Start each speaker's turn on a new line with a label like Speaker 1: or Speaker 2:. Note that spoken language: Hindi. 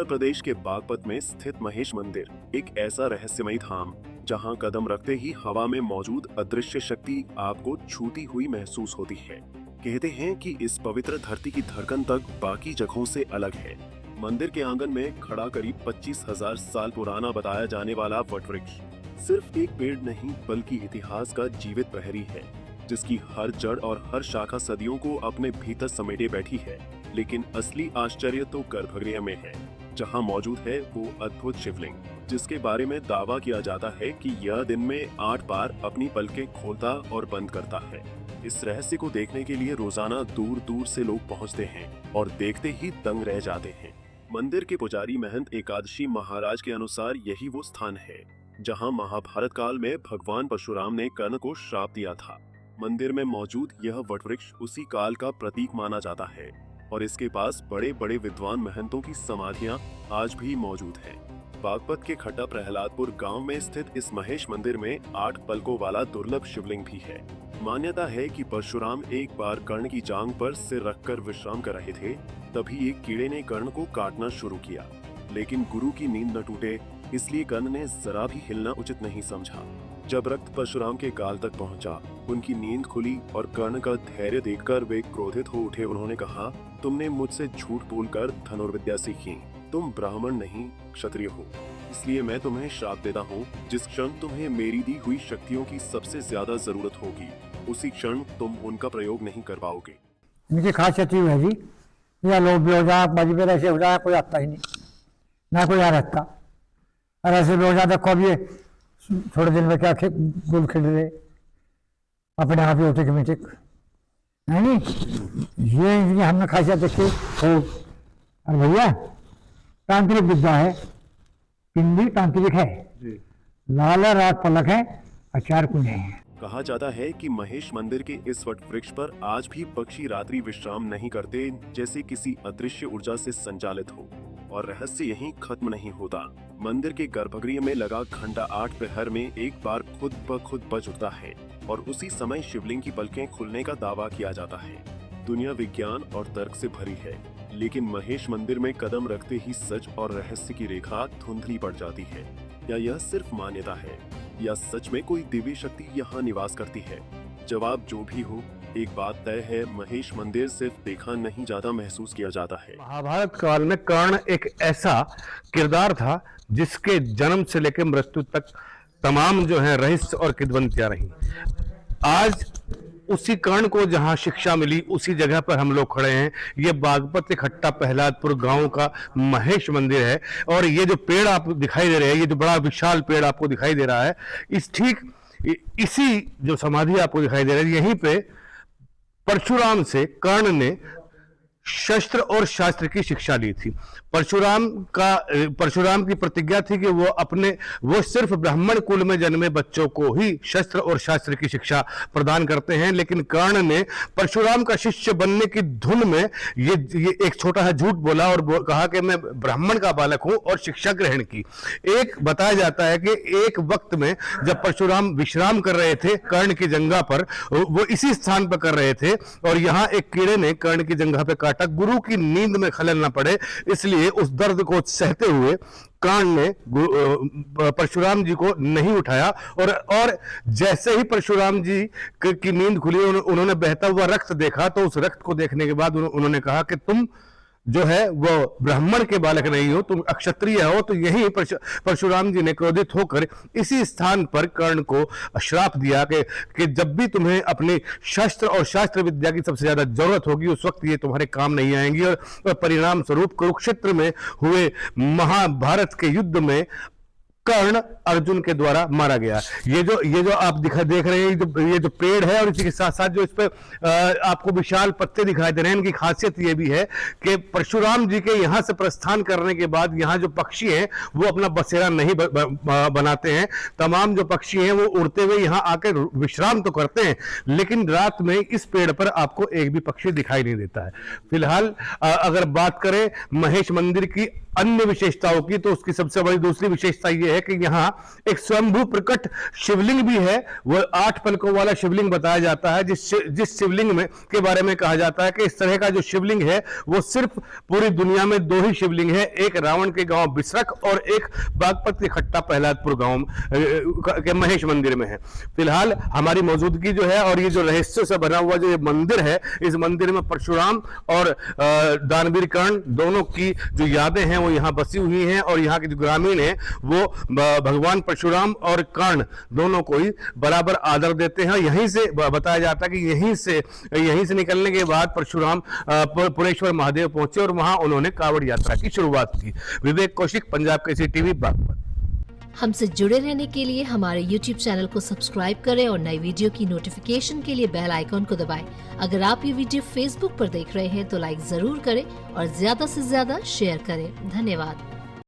Speaker 1: प्रदेश के बागपत में स्थित महेश मंदिर एक ऐसा रहस्यमयी धाम जहां कदम रखते ही हवा में मौजूद अदृश्य शक्ति आपको छूती हुई महसूस होती है। कहते हैं कि इस पवित्र धरती की धड़कन तक बाकी जगहों से अलग है। मंदिर के आंगन में खड़ा करीब 25,000 साल पुराना बताया जाने वाला वटवृक्ष सिर्फ एक पेड़ नहीं बल्कि इतिहास का जीवित प्रहरी है, जिसकी हर जड़ और हर शाखा सदियों को अपने भीतर समेटे बैठी है। लेकिन असली आश्चर्य तो गर्भगृह में है, जहां मौजूद है वो अद्भुत शिवलिंग, जिसके बारे में दावा किया जाता है कि यह दिन में 8 बार अपनी पलकें खोलता और बंद करता है। इस रहस्य को देखने के लिए रोजाना दूर दूर से लोग पहुंचते हैं और देखते ही दंग रह जाते हैं। मंदिर के पुजारी महंत एकादशी महाराज के अनुसार यही वो स्थान है जहां महाभारत काल में भगवान परशुराम ने कर्ण को श्राप दिया था। मंदिर में मौजूद यह वटवृक्ष उसी काल का प्रतीक माना जाता है और इसके पास बड़े बड़े विद्वान महंतों की समाधियां आज भी मौजूद हैं। बागपत के खट्टा प्रहलादपुर गांव में स्थित इस महेश मंदिर में 8 पलकों वाला दुर्लभ शिवलिंग भी है। मान्यता है कि परशुराम एक बार कर्ण की जांघ पर सिर रखकर विश्राम कर रहे थे, तभी एक कीड़े ने कर्ण को काटना शुरू किया। लेकिन गुरु की नींद न टूटे, इसलिए कर्ण ने जरा भी हिलना उचित नहीं समझा। जब रक्त परशुराम के गाल तक पहुंचा, उनकी नींद खुली और कर्ण का धैर्य देखकर वे क्रोधित हो उठे। उन्होंने कहा, तुमने मुझसे झूठ बोलकर धनुर्विद्या सीखी, तुम ब्राह्मण नहीं क्षत्रिय हो, इसलिए मैं तुम्हें श्राप देता हूँ। जिस क्षण तुम्हें मेरी दी हुई शक्तियों की सबसे ज्यादा जरूरत होगी, उसी क्षण तुम उनका प्रयोग नहीं कर पाओगे।
Speaker 2: इनकी खासियत ये है जी, या लोग भी हो जाए, मजबूर ऐसे हो जाए, कोई आता ही नहीं, ना कोई आ रहता। और ऐसे भी हो जाए, देखो अब ये थोड़े दिन में क्या गुल खिल रहे अपने आप ही ऑटोमेटिक है नहीं। ये इनकी हमने खासियत देखी हो। और भैया तांत्रिक विद्या है, पिंडी तांत्रिक है, लाल रात पलक है, अचार कुंज है।
Speaker 1: कहा जाता है कि महेश मंदिर के इस वट वृक्ष पर आज भी पक्षी रात्रि विश्राम नहीं करते, जैसे किसी अदृश्य ऊर्जा से संचालित हो। और रहस्य यहीं खत्म नहीं होता। मंदिर के गर्भगृह में लगा घंटा 8 प्रहर में एक बार खुद ब खुद बज उठता है और उसी समय शिवलिंग की पलकें खुलने का दावा किया जाता है। दुनिया विज्ञान और तर्क से भरी है, लेकिन महेश मंदिर में कदम रखते ही सच और रहस्य की रेखा धुंधली पड़ जाती है। या यह सिर्फ मान्यता है, या सच में कोई दिव्य शक्ति यहाँ निवास करती है? जवाब जो भी हो, एक बात तय है, महेश मंदिर सिर्फ देखा नहीं जाता, महसूस किया जाता है।
Speaker 3: महाभारत काल में कर्ण एक ऐसा किरदार था जिसके जन्म से लेकर मृत्यु तक तमाम जो है रहस्य और किंवदंतियां रही। आज उसी कर्ण को जहां शिक्षा मिली, उसी जगह पर हम लोग खड़े हैं। ये बागपत के खट्टा प्रहलादपुर गांव का महेश मंदिर है। और ये जो पेड़ आप दिखाई दे रहे हैं, ये जो बड़ा विशाल पेड़ आपको दिखाई दे रहा है, इस ठीक इसी जो समाधि आपको दिखाई दे रही है, यहीं पे परशुराम से कर्ण ने शस्त्र और शास्त्र की शिक्षा ली थी। परशुराम की प्रतिज्ञा थी कि वो सिर्फ ब्राह्मण कुल में जन्मे बच्चों को ही शस्त्र और शास्त्र की शिक्षा प्रदान करते हैं। लेकिन कर्ण ने परशुराम का शिष्य बनने की धुन में ये एक छोटा सा झूठ बोला और कहा कि मैं ब्राह्मण का बालक हूं और शिक्षा ग्रहण की। एक बताया जाता है कि एक वक्त में जब परशुराम विश्राम कर रहे थे कर्ण की जंघा पर, वो इसी स्थान पर कर रहे थे और यहां एक कीड़े ने कर्ण की जंघा पर काटा। गुरु की नींद में खलल न पड़े, इसलिए उस दर्द को सहते हुए कर्ण ने परशुराम जी को नहीं उठाया। और जैसे ही परशुराम जी की नींद खुली, उन्होंने बहता हुआ रक्त देखा, तो उस रक्त को देखने के बाद उन्होंने कहा कि तुम जो है वो ब्राह्मण के बालक नहीं हो, तुम अक्षत्रिय हो। तो यही परशुराम जी ने क्रोधित होकर इसी स्थान पर कर्ण को श्राप दिया कि जब भी तुम्हें अपने शस्त्र और शास्त्र विद्या की सबसे ज्यादा जरूरत होगी, उस वक्त ये तुम्हारे काम नहीं आएंगी। और परिणाम स्वरूप कुरुक्षेत्र में हुए महाभारत के युद्ध में कर्ण अर्जुन के द्वारा मारा गया। ये जो आप देख रहे हैं, ये जो पेड़ है और इसी के साथ साथ जो इस पर आपको विशाल पत्ते दिखाई दे रहे हैं, इनकी खासियत ये भी है कि परशुराम जी के यहाँ से प्रस्थान करने के बाद यहाँ जो पक्षी हैं वो अपना बसेरा नहीं बनाते हैं। तमाम जो पक्षी हैं वो उड़ते हुए यहाँ आकर विश्राम तो करते हैं, लेकिन रात में इस पेड़ पर आपको एक भी पक्षी दिखाई नहीं देता है। फिलहाल अगर बात करें महेश मंदिर की अन्य विशेषताओं की, तो उसकी सबसे बड़ी दूसरी विशेषता यह है कि यहाँ एक स्वयंभू प्रकट शिवलिंग भी है। वह 8 पलकों वाला शिवलिंग बताया जाता है, जिस शिवलिंग में के बारे में कहा जाता है कि इस तरह का जो शिवलिंग है वो सिर्फ पूरी दुनिया में 2 ही शिवलिंग है, एक रावण के गांव बिसरख और एक बागपत के खट्टा प्रहलादपुर गांव के महेश मंदिर में है। फिलहाल हमारी मौजूदगी जो है और ये जो रहस्य से बना हुआ जो ये मंदिर है, इस मंदिर में परशुराम और दानवीर कर्ण दोनों की जो यादें हैं वो यहाँ बसी हुई हैं, और यहाँ के जो ग्रामीण हैं वो भगवान परशुराम और कर्ण दोनों को ही बराबर आदर देते हैं। यहीं से बताया जाता है कि यहीं से निकलने के बाद परशुराम पुरेश्वर महादेव पहुंचे और वहां उन्होंने कांवड़ यात्रा की शुरुआत की। विवेक कौशिक, पंजाब केसरी टीवी, बागपत।
Speaker 4: हमसे जुड़े रहने के लिए हमारे YouTube चैनल को सब्सक्राइब करें और नई वीडियो की नोटिफिकेशन के लिए बेल आइकॉन को दबाएं। अगर आप ये वीडियो Facebook पर देख रहे हैं तो लाइक जरूर करें और ज्यादा से ज्यादा शेयर करें। धन्यवाद।